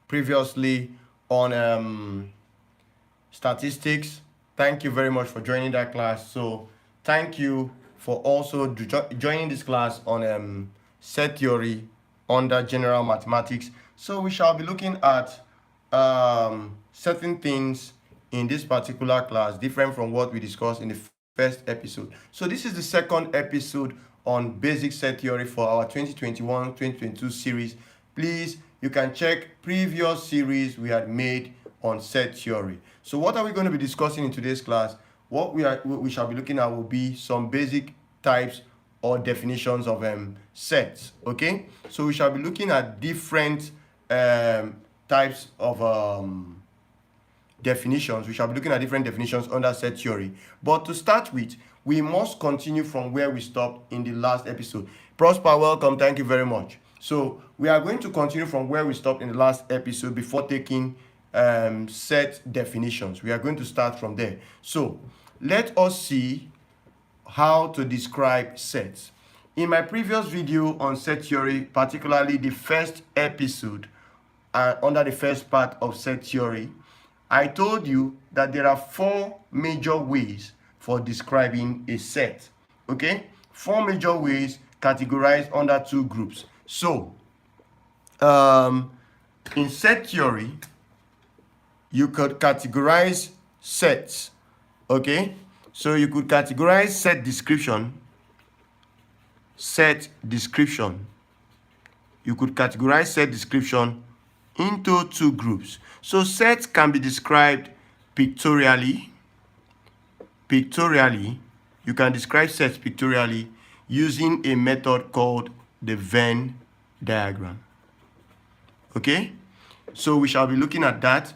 previously on statistics. Thank you very much for joining that class. So thank you for also joining this class on set theory under general mathematics. So we shall be looking at certain things in this particular class different from what we discussed in the first episode. So this is the second episode on basic set theory for our 2021-2022 series. Please, you can check previous series we had made on set theory. So what are we going to be discussing in today's class? What we shall be looking at will be some basic types or definitions of sets. Okay, so we shall be looking at different types of definitions. We shall be looking at different definitions under set theory. But to start with, we must continue from where we stopped in the last episode. Prosper, welcome. Thank you very much. So we are going to continue from where we stopped in the last episode before taking set definitions. We are going to start from there. So let us see how to describe sets. In my previous video on set theory, particularly the first episode under the first part of set theory, I told you that there are four major ways for describing a set. Okay? Four major ways categorized under two groups. So, in set theory, you could categorize sets. Okay? So you could categorize set description. You could categorize set description into two groups. So sets can be described pictorially. You can describe sets pictorially using a method called the Venn diagram. Okay? So we shall be looking at that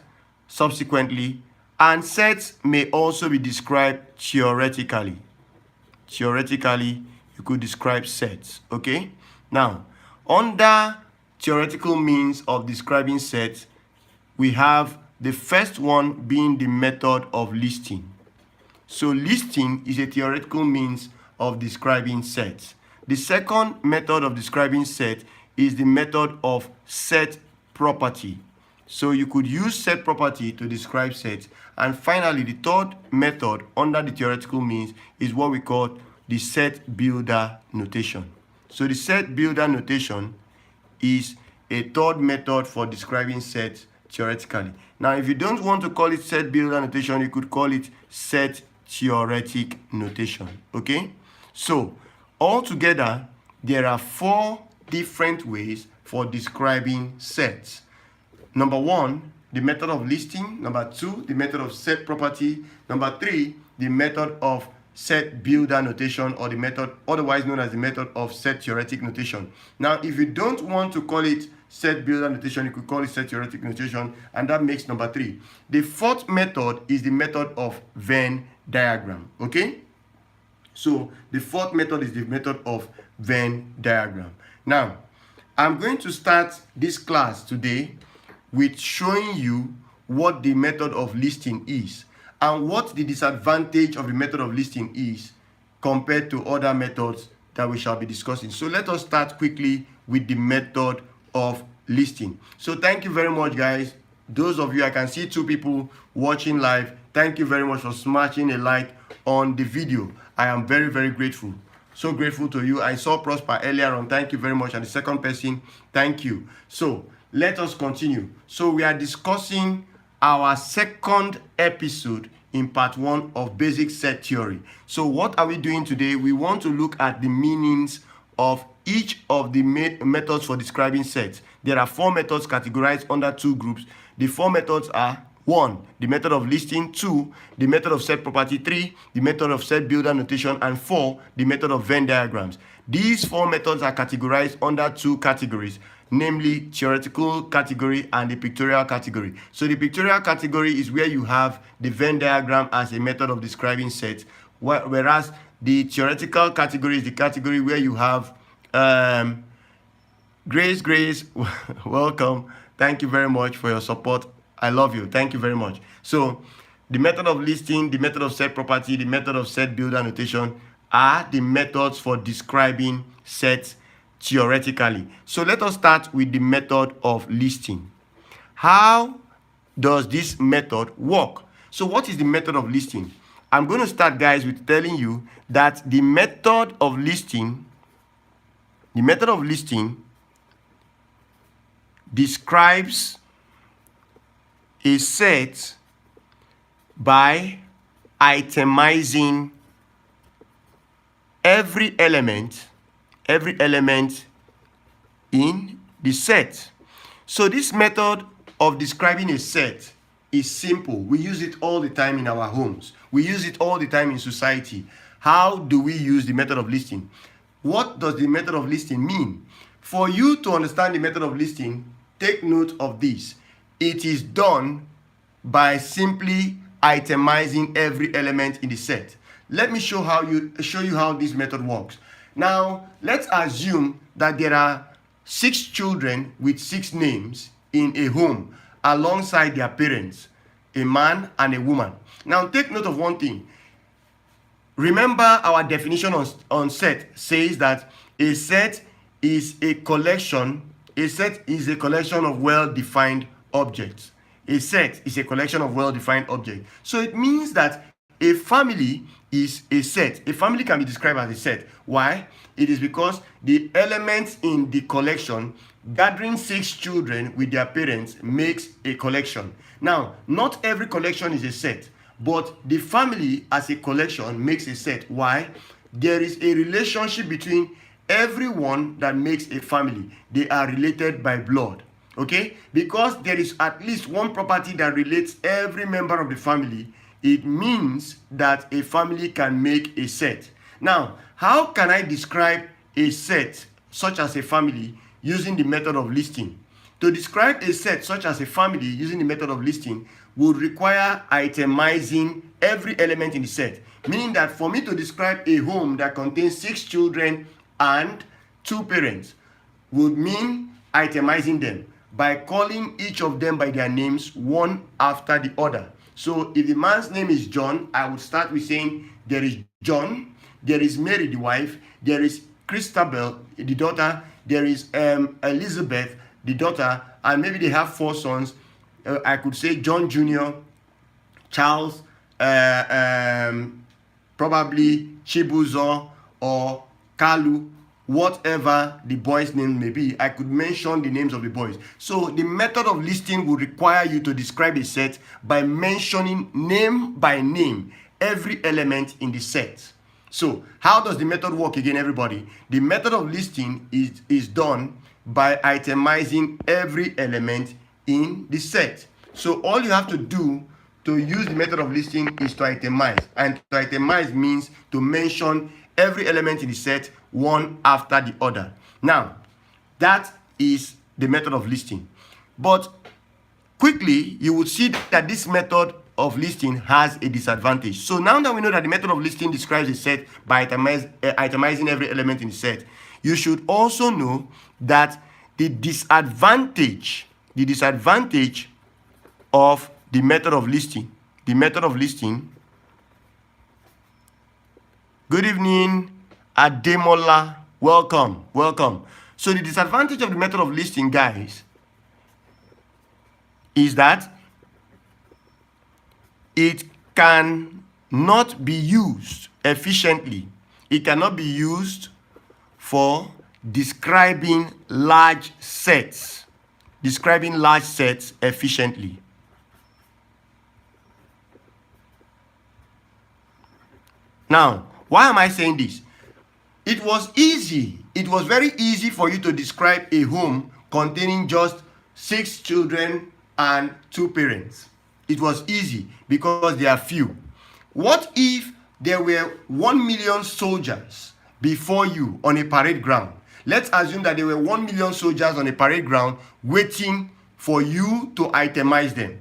subsequently. And sets may also be described theoretically. Theoretically, you could describe sets. Okay? Now, under theoretical means of describing sets, we have the first one being the method of listing. So listing is a theoretical means of describing sets. The second method of describing set is the method of set property. So you could use set property to describe sets. And finally, the third method under the theoretical means is what we call the set builder notation. So the set builder notation is a third method for describing sets theoretically. Now, if you don't want to call it set builder notation, you could call it set theoretic notation. Okay? So, altogether, there are four different ways for describing sets. Number one, the method of listing. Number two, the method of set property. Number three, the method of set builder notation, or the method otherwise known as the method of set theoretic notation. Now, if you don't want to call it set builder notation, you could call it set theoretic notation, and that makes number three. The fourth method is the method of Venn diagram. Okay? So the fourth method is the method of Venn diagram. Now, I'm going to start this class today with showing you what the method of listing is and what the disadvantage of the method of listing is compared to other methods that we shall be discussing. So let us start quickly with the method of listing. So thank you very much, guys. Those of you, I can see two people watching live. Thank you very much for smashing a like on the video. I am very, very grateful. So grateful to you. I saw Prosper earlier on. Thank you very much. And the second person, thank you. So let us continue. So we are discussing our second episode in part one of basic set theory. So what are we doing today? We want to look at the meanings of each of the methods for describing sets. There are four methods categorized under two groups. The four methods are: one, the method of listing; two, the method of set property; three, the method of set builder notation; and four, the method of Venn diagrams. These four methods are categorized under two categories, namely theoretical category and the pictorial category. So the pictorial category is where you have the Venn diagram as a method of describing sets, whereas the theoretical category is the category where you have Grace, welcome. Thank you very much for your support. I love you. Thank you very much. So the method of listing, the method of set property, the method of set builder notation are the methods for describing sets theoretically. So let us start with the method of listing. how does this method work? So what is the method of listing? I'm going to start, guys, with telling you that the method of listing describes a set by itemizing every element in the set. So this method of describing a set is simple. We use it all the time in our homes. We use it all the time in society. How do we use the method of listing? What does the method of listing mean? For you to understand the method of listing, take note of this. It is done by simply itemizing every element in the set. Let me show you how this method works. Now, let's assume that there are 6 children with 6 names in a home alongside their parents, a man and a woman. Now, take note of one thing. Remember, our definition on set says that a set is a collection of well-defined objects. A set is a collection of well-defined objects. So it means that a family is a set. A family can be described as a set. Why? It is because the elements in the collection, gathering 6 children with their parents, makes a collection. Now, not every collection is a set, but the family as a collection makes a set. Why? There is a relationship between everyone that makes a family. They are related by blood. Okay? Because there is at least one property that relates every member of the family, it means that a family can make a set. Now, how can I describe a set such as a family using the method of listing? To describe a set such as a family using the method of listing would require itemizing every element in the set. Meaning that for me to describe a home that contains 6 children and 2 parents would mean itemizing them by calling each of them by their names one after the other. So if the man's name is John, I would start with saying there is John, there is Mary the wife, there is Christabel the daughter, there is Elizabeth the daughter, and maybe they have 4 sons. I could say John Jr., Charles, probably Chibuzo or Kalu, whatever the boy's name may be. I could mention the names of the boys. So the method of listing will require you to describe a set by mentioning name by name every element in the set. So how does the method work again, everybody? The method of listing is done by itemizing every element in the set. So all you have to do to use the method of listing is to itemize. And to itemize means to mention every element in the set one after the other. Now, that is the method of listing. But quickly, you would see that this method of listing has a disadvantage. So now that we know that the method of listing describes a set by itemizing every element in the set, you should also know that the disadvantage of the method of listing, good evening, Ademola, welcome. So the disadvantage of the method of listing, guys, is that it cannot be used efficiently. It cannot be used for describing large sets efficiently. Now, why am I saying this? It was very easy for you to describe a home containing just 6 children and 2 parents. It was easy because they are few. What if there were 1 million soldiers before you on a parade ground? Let's assume that there were 1 million soldiers on a parade ground waiting for you to itemize them.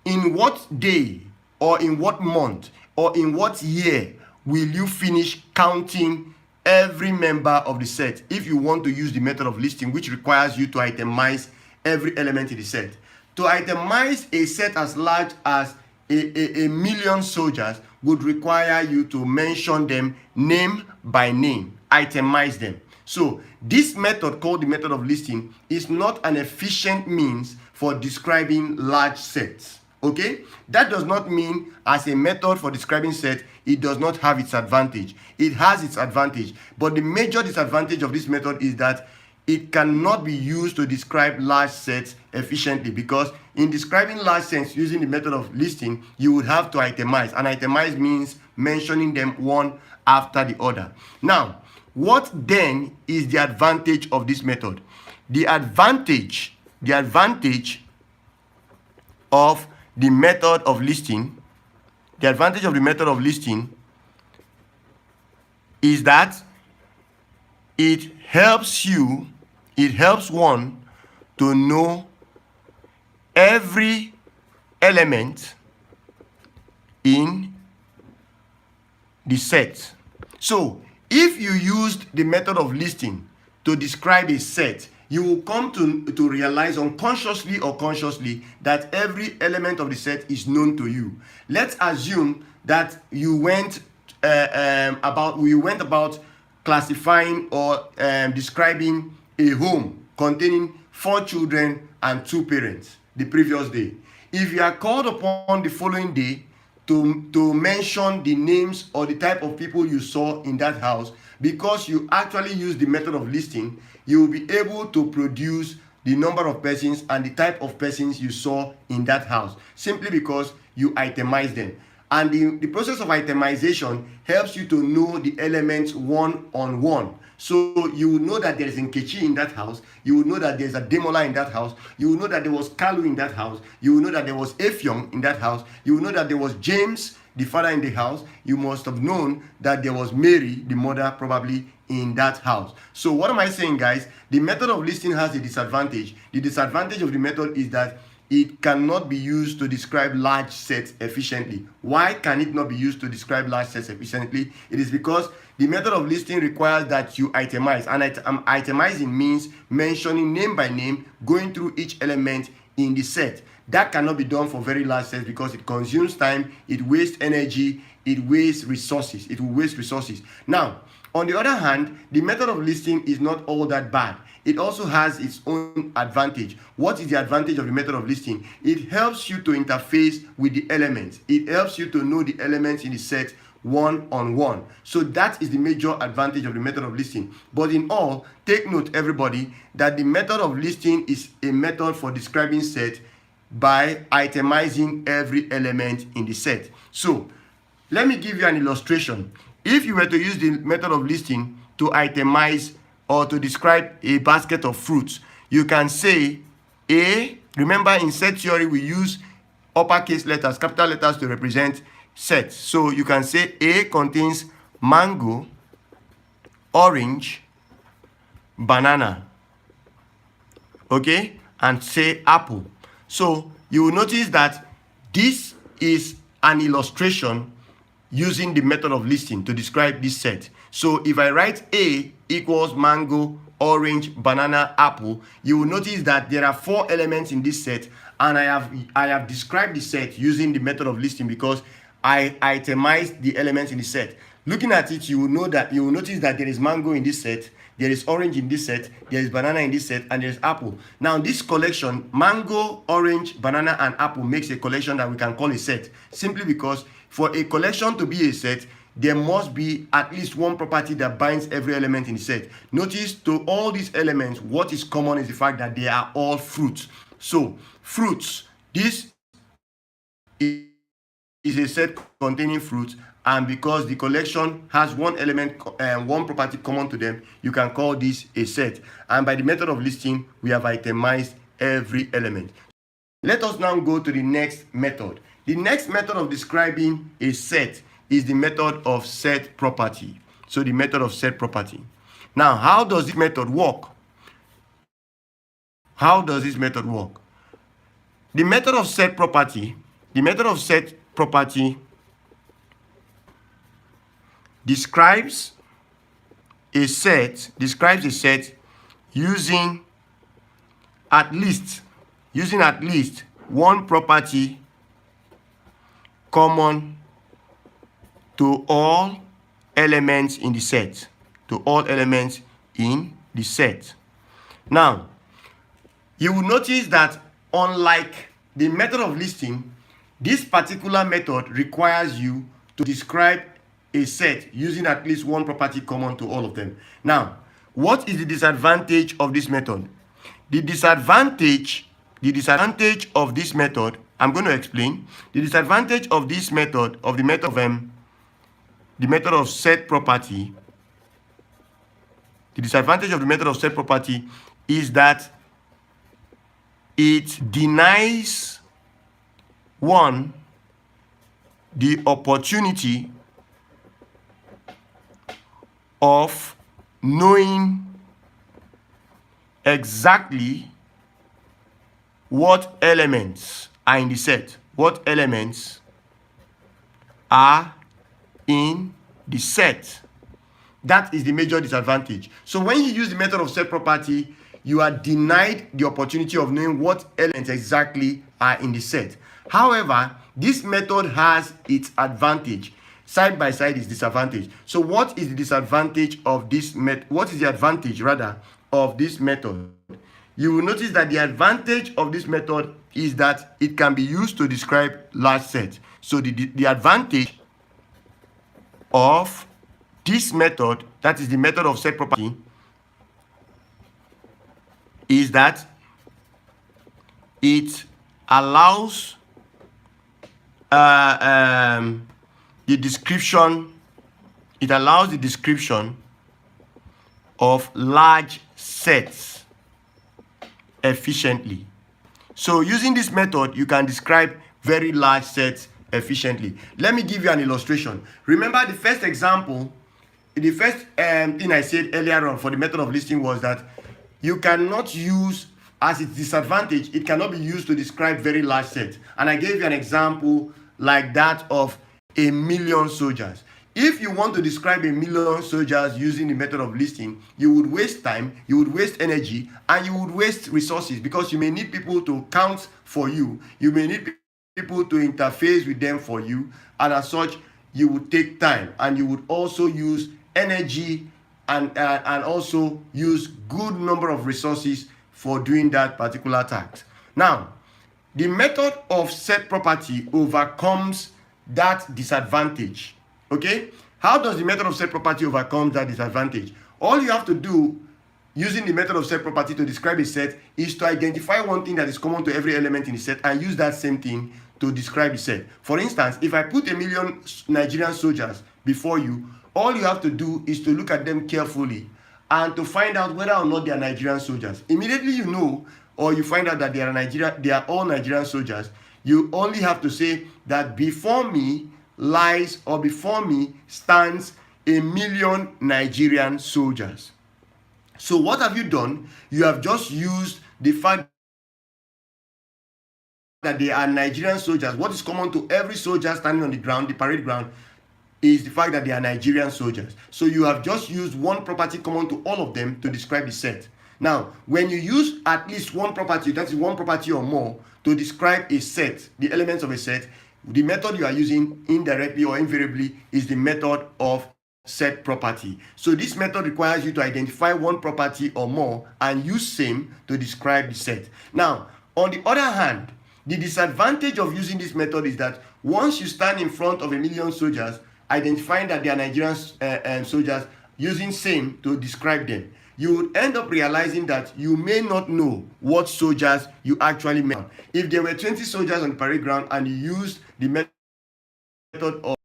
In what day or in what month or in what year will you finish counting every member of the set if you want to use the method of listing, which requires you to itemize every element in the set? To itemize a set as large as a million soldiers would require you to mention them name by name, itemize them. So this method, called the method of listing, is not an efficient means for describing large sets. Okay, that does not mean as a method for describing sets it does not have its advantage. It has its advantage, but the major disadvantage of this method is that it cannot be used to describe large sets efficiently, because in describing large sets using the method of listing, you would have to itemize, and itemize means mentioning them one after the other. Now, what then is the advantage of this method? The advantage of the method of listing, is that it helps one to know every element in the set. So if you used the method of listing to describe a set, you will come to realize unconsciously or consciously that every element of the set is known to you. Let's assume that you went about classifying or describing a home containing 4 children and 2 parents the previous day. If you are called upon the following day to mention the names or the type of people you saw in that house, because you actually use the method of listing, you will be able to produce the number of persons and the type of persons you saw in that house, simply because you itemize them. And the process of itemization helps you to know the elements one on one. So you will know that there is Nkechi in that house. You will know that there is a Demola in that house. You will know that there was Kalu in that house. You will know that there was Effiong in that house. You will know that there was James, the father, in the house. You must have known that there was Mary, the mother, probably in that house. So what am I saying, guys? The method of listing has a disadvantage. The disadvantage of the method is that it cannot be used to describe large sets efficiently. Why can it not be used to describe large sets efficiently? It is because the method of listing requires that you itemize, and itemizing means mentioning name by name, going through each element in the set. That cannot be done for very large sets because it consumes time, it wastes energy, it wastes resources. It will waste resources. Now, on the other hand, the method of listing is not all that bad. It also has its own advantage. What is the advantage of the method of listing? It helps you to interface with the elements. It helps you to know the elements in the set one on one. So that is the major advantage of the method of listing. But in all, take note, everybody, that the method of listing is a method for describing set by itemizing every element in the set. So let me give you an illustration. If you were to use the method of listing to itemize or to describe a basket of fruits, you can say A. Remember, in set theory, we use uppercase letters, capital letters, to represent sets. So you can say A contains mango, orange, banana, okay, and say apple. So you will notice that this is an illustration using the method of listing to describe this set. So if I write A equals mango, orange, banana, apple, you will notice that there are 4 elements in this set, and I have described the set using the method of listing because I itemized the elements in the set. Looking at it, you will notice that there is mango in this set, there is orange in this set, there is banana in this set, and there is apple. Now this collection, mango, orange, banana, and apple, makes a collection that we can call a set, simply because for a collection to be a set, there must be at least one property that binds every element in the set. Notice, to all these elements, what is common is the fact that they are all fruits. So fruits, this is a set containing fruits, and because the collection has one element and one property common to them, you can call this a set. And by the method of listing, we have itemized every element. Let us now go to the next method. The next method of describing a set is the method of set property. So the method of set property. Now, how does this method work? How does this method work? The method of set property describes a set using at least one property common to all elements in the set. Now, you will notice that unlike the method of listing, this particular method requires you to describe a set using at least one property common to all of them. Now, what is the disadvantage of this method? The disadvantage of this method, I'm going to explain. The disadvantage of this method, the method of set property, the disadvantage of the method of set property is that it denies one the opportunity of knowing exactly what elements are in the set. What elements are in the set. That is the major disadvantage. So when you use the method of set property, you are denied the opportunity of knowing what elements exactly are in the set. However, this method has its advantage. Side by side is disadvantage. So what is the disadvantage of this method? What is the advantage rather of this method? You will notice that the advantage of this method is that it can be used to describe large sets. So the advantage of this method, that is the method of set property, is that it allows the description of large sets efficiently. So using this method, you can describe very large sets efficiently. Let me give you an illustration. Remember the first example, the first thing I said earlier on for the method of listing was that you cannot use, as its disadvantage, it cannot be used to describe very large sets. And I gave you an example like that of 1,000,000 soldiers. If you want to describe 1,000,000 soldiers using the method of listing, you would waste time, you would waste energy, and you would waste resources, because you may need people to count for you. You may need people to interface with them for you, and as such, you would take time, and you would also use energy and also use good number of resources for doing that particular task. Now, the method of set property overcomes that disadvantage. Okay? How does the method of set property overcome that disadvantage? All you have to do using the method of set property to describe a set is to identify one thing that is common to every element in the set and use that same thing to describe the set. For instance, if I put 1,000,000 Nigerian soldiers before you, all you have to do is to look at them carefully and to find out whether or not they are Nigerian soldiers. Immediately you know, or you find out that they are all Nigerian soldiers, you only have to say that before me stands 1,000,000 Nigerian soldiers. So what have you done? You have just used the fact that they are Nigerian soldiers. What is common to every soldier standing on the ground, the parade ground, is the fact that they are Nigerian soldiers. So you have just used one property common to all of them to describe the set. Now, when you use at least one property, that is one property or more, to describe a set, the elements of a set, the method you are using indirectly or invariably is the method of set property. So this method requires you to identify one property or more and use same to describe the set. Now, on the other hand, the disadvantage of using this method is that once you stand in front of 1,000,000 soldiers, identifying that they are Nigerian soldiers, using same to describe them, you would end up realizing that you may not know what soldiers you actually meant. If there were 20 soldiers on the parade ground and you used the method of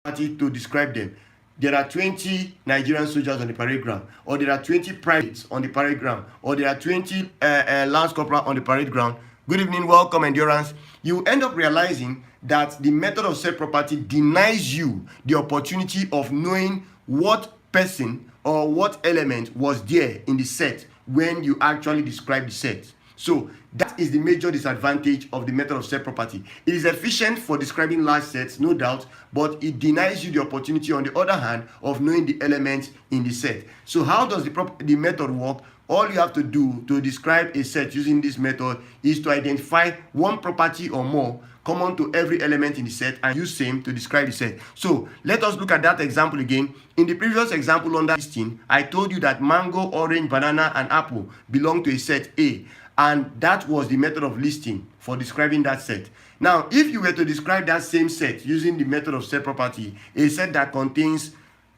party to describe them, there are 20 Nigerian soldiers on the parade ground, or there are 20 privates on the parade ground, or there are 20 lance corporal on the parade ground. Good evening, welcome, Endurance. You end up realizing that the method of set property denies you the opportunity of knowing what person or what element was there in the set when you actually describe the set. So that is the major disadvantage of the method of set property. It is efficient for describing large sets, no doubt, but it denies you the opportunity, on the other hand, of knowing the elements in the set. So how does the method work? All you have to do to describe a set using this method is to identify one property or more common to every element in the set and use same to describe the set. So let us look at that example again. In the previous example under listing, I told you that mango, orange, banana, and apple belong to a set A. and that was the method of listing for describing that set. Now, if you were to describe that same set using the method of set property, a set that contains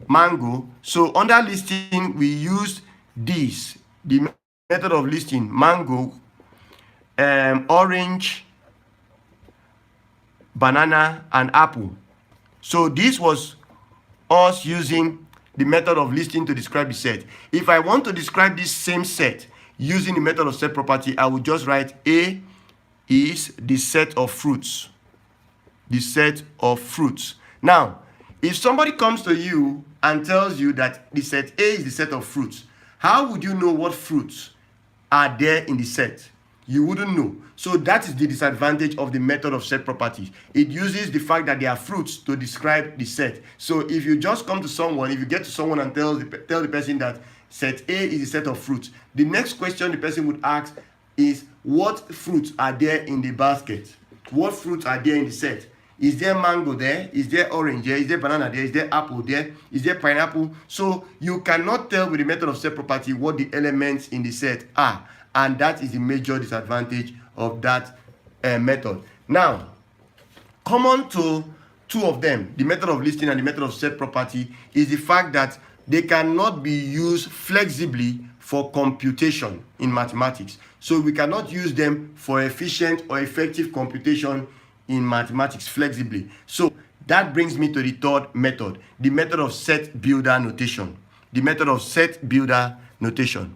mango, so under listing we used this, the method of listing mango, orange, banana, and apple. So this was us using the method of listing to describe the set. If I want to describe this same set using the method of set property, I would just write A is the set of fruits. The set of fruits. Now, if somebody comes to you and tells you that the set A is the set of fruits, how would you know what fruits are there in the set? You wouldn't know. So that is the disadvantage of the method of set properties. It uses the fact that there are fruits to describe the set. So if you just come to someone, if you get to someone and tell the person that set A is a set of fruits, the next question the person would ask is, what fruits are there in the basket? What fruits are there in the set? Is there mango there? Is there orange there? Is there banana there? Is there apple there? Is there pineapple? So you cannot tell with the method of set property what the elements in the set are. And that is the major disadvantage of that method. Now, common to two of them, the method of listing and the method of set property, is the fact that they cannot be used flexibly for computation in mathematics. So we cannot use them for efficient or effective computation in mathematics flexibly. So that brings me to the third method, the method of set builder notation. The method of set builder notation.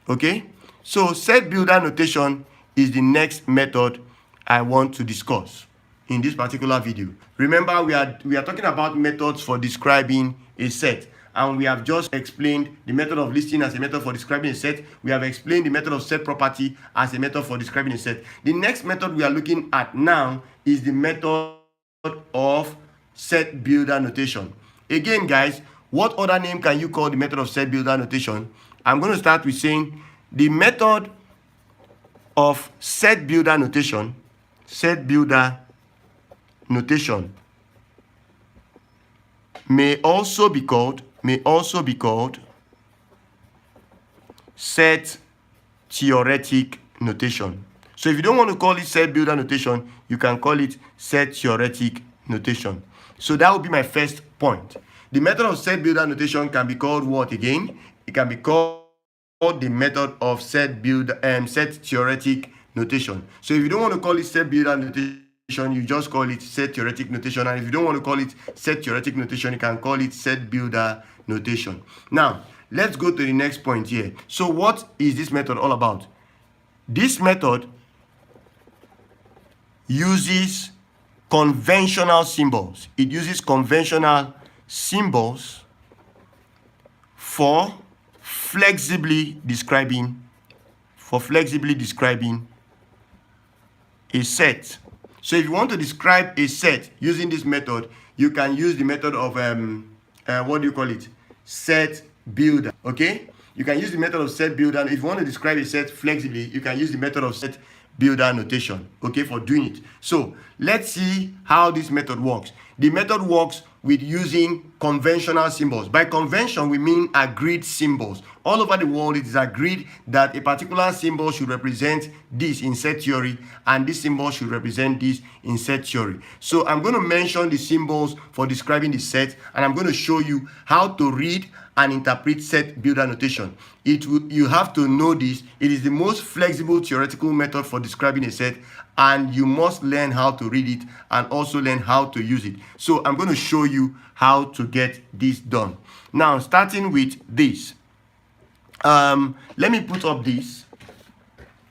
Okay? So set builder notation is the next method I want to discuss in this particular video. Remember, we are talking about methods for describing a set, and we have just explained the method of listing as a method for describing a set. We have explained the method of set property as a method for describing a set. The next method we are looking at now is the method of set builder notation. Again, guys, what other name can you call the method of set builder notation? I'm going to start with saying the method of set builder notation may also be called set theoretic notation. So if you don't want to call it set builder notation, you can call it set theoretic notation. So that would be my first point. The method of set builder notation can be called what again? It can be called the method of set theoretic notation. So if you don't want to call it set builder notation, you just call it set theoretic notation. And if you don't want to call it set theoretic notation, you can call it set builder notation. Now, let's go to the next point here. So what is this method all about? This method uses conventional symbols. It uses conventional symbols for flexibly describing a set. So if you want to describe a set using this method, you can use the method of set builder. Okay, you can use the method of set builder. If you want to describe a set flexibly, you can use the method of set builder notation, okay, for doing it. So let's see how this method works. The method works with using conventional symbols. By convention, we mean agreed symbols. All over the world, it is agreed that a particular symbol should represent this in set theory, and this symbol should represent this in set theory. So I'm going to mention the symbols for describing the set, and I'm going to show you how to read and interpret set builder notation. You have to know this. It is the most flexible theoretical method for describing a set, and you must learn how to read it and also learn how to use it. So I'm going to show you how to get this done. Now, starting with this. Let me put up this.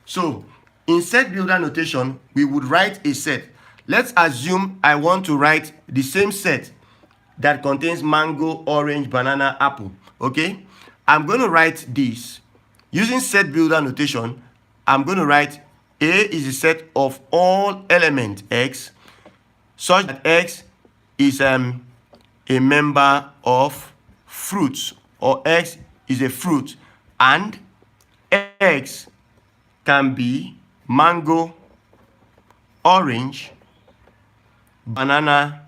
So in set builder notation, we would write a set. Let's assume I want to write the same set that contains mango, orange, banana, apple. Okay, I'm going to write this using set builder notation. I'm going to write A is a set of all elements X, such that X is a member of fruits, or X is a fruit, and X can be mango, orange, banana,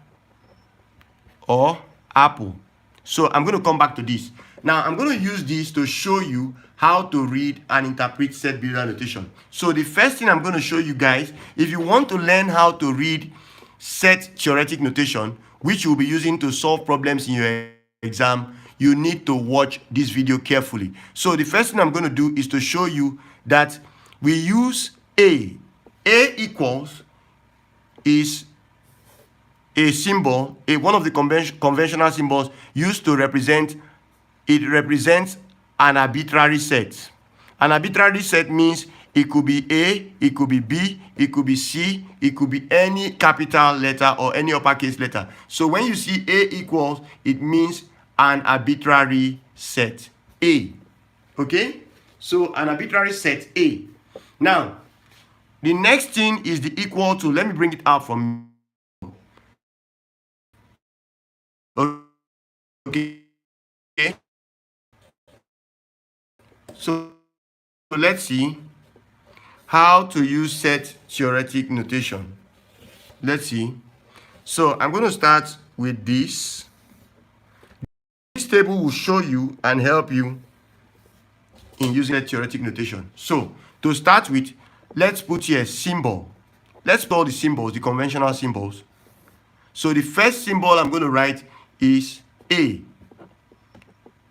or apple. So I'm going to come back to this. Now, I'm going to use this to show you how to read and interpret set builder notation. So the first thing I'm going to show you guys, if you want to learn how to read set theoretic notation, which you'll be using to solve problems in your exam, you need to watch this video carefully. So the first thing I'm going to do is to show you that we use A. A equals is a symbol, one of the conventional symbols used to represent, it represents an arbitrary set. An arbitrary set means it could be A, it could be B, it could be C, it could be any capital letter or any uppercase letter. So when you see A equals, it means an arbitrary set A. Okay? So an arbitrary set A. Now, the next thing is the equal to. Let me bring it out from. Okay. So let's see how to use set theoretic notation. Let's see. So I'm going to start with this. This table will show you and help you in using set theoretic notation. So to start with, let's put here symbol. Let's put all the symbols, the conventional symbols. So the first symbol I'm going to write is A.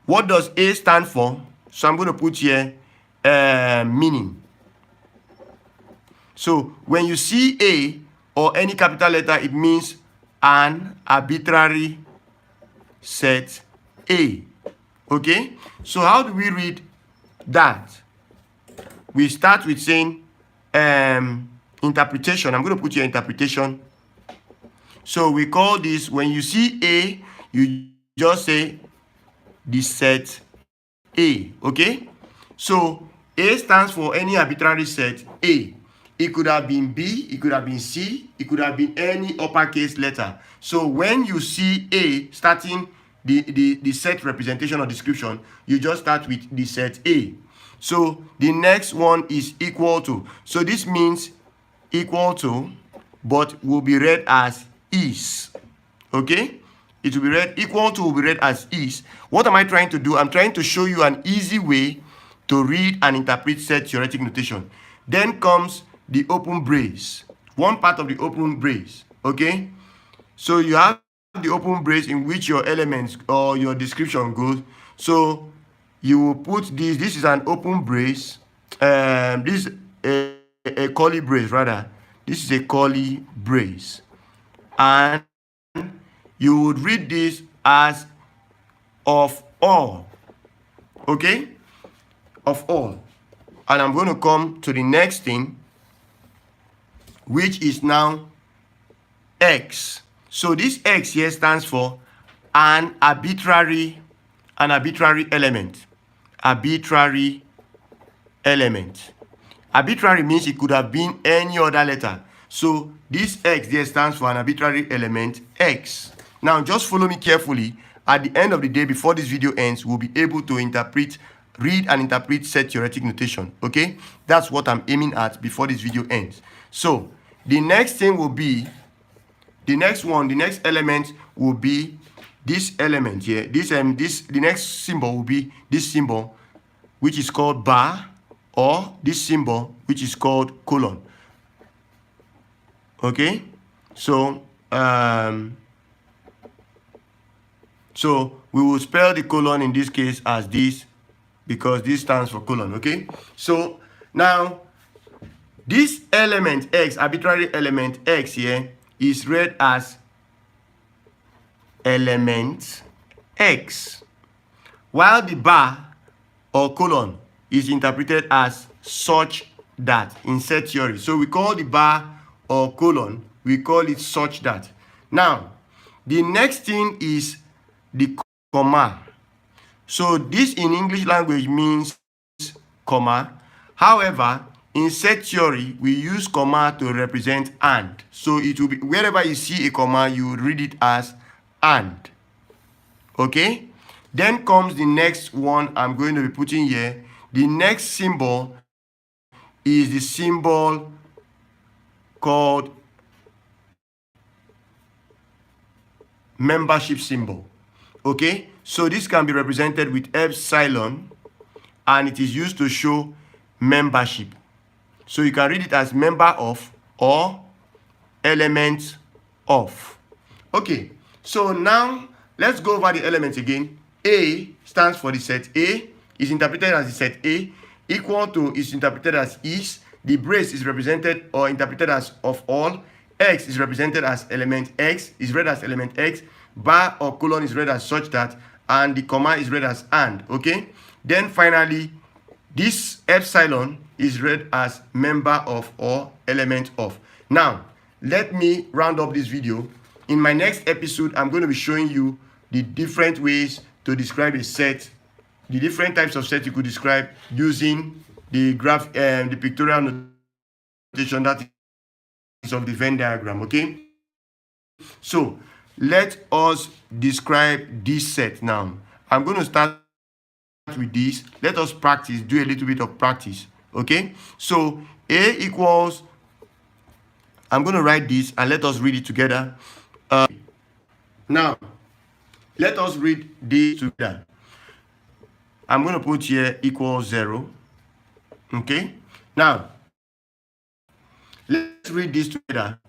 What does A stand for? So I'm going to put here meaning. So when you see A or any capital letter, it means an arbitrary set A. Okay? So how do we read that? We start with saying interpretation. I'm going to put here interpretation. So we call this, when you see A, you just say the set A. Okay? So A stands for any arbitrary set A. It could have been B, it could have been C, it could have been any uppercase letter. So when you see A starting the set representation or description, you just start with the set A. So the next one is equal to. So this means equal to, but will be read as is. Okay? It will be read, equal to will be read as is. What am I trying to do? I'm trying to show you an easy way to read and interpret set theoretic notation. Then comes the open brace. One part of the open brace. Okay? So you have the open brace in which your elements or your description goes. So you will put this. This is an open brace. This is a curly brace rather. This is a curly brace. And you would read this as of all. Okay? Of all. And I'm going to come to the next thing, which is now X. So this X here stands for an arbitrary element. Arbitrary element. Arbitrary means it could have been any other letter. So this X there stands for an arbitrary element X. Now just follow me carefully. At the end of the day, before this video ends, we'll be able to read and interpret set theoretic notation. Okay? That's what I'm aiming at before this video ends. So the next thing will be, the next element will be this element here. The next symbol will be this symbol, which is called bar, or this symbol, which is called colon. Okay? So we will spell the colon in this case as this, because this stands for colon. Okay? So now this element X, arbitrary element X here, is read as element X, while the bar or colon is interpreted as such that in set theory. So we call the bar or colon, we call it such that. Now, the next thing is the comma. So this in English language means comma. However, in set theory, we use comma to represent and. So it will be, wherever you see a comma, you read it as and. Okay? Then comes the next one I'm going to be putting here. The next symbol is the symbol called membership symbol. Okay? So this can be represented with epsilon, and it is used to show membership. So you can read it as member of or element of. Okay, so now let's go over the elements again. A stands for the set A, is interpreted as the set A. Equal to is interpreted as is. The brace is represented or interpreted as of all. X is represented as element X, is read as element X. Bar or colon is read as such that, and the comma is read as and. Okay, then finally this epsilon is read as member of or element of. Now let me round up this video. In my next episode, I'm going to be showing you the different ways to describe a set, the different types of sets you could describe using the graph and the pictorial notation that is of the Venn diagram. Okay, so let us describe this set now. I'm going to start with this. Let us practice, do a little bit of practice. Okay, so A equals, I'm going to write this and let us read it together. Now let us read this together. I'm going to put here equals 0. Okay, now let's read this together.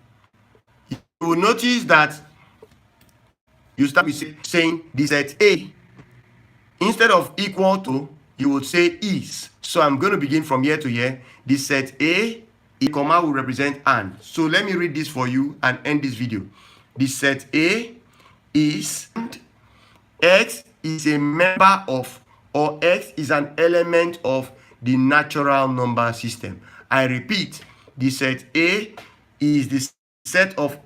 You will notice that you start with saying the set A. Instead of equal to, you would say is. So I'm going to begin from here to here. The set A, a comma will represent and. So let me read this for you and end this video. The set A is and. X is a member of, or X is an element of the natural number system. I repeat, the set A is the set of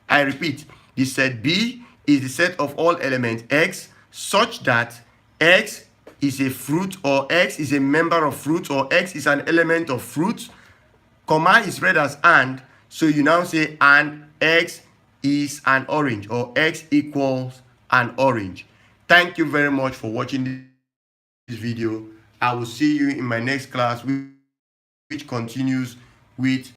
I repeat, the set B is the set of all elements X such that X is a fruit, or X is a member of fruit, or X is an element of fruit. Comma is read as and, so you now say and X is an orange, or X equals an orange. Thank you very much for watching this video. I will see you in my next class, which continues with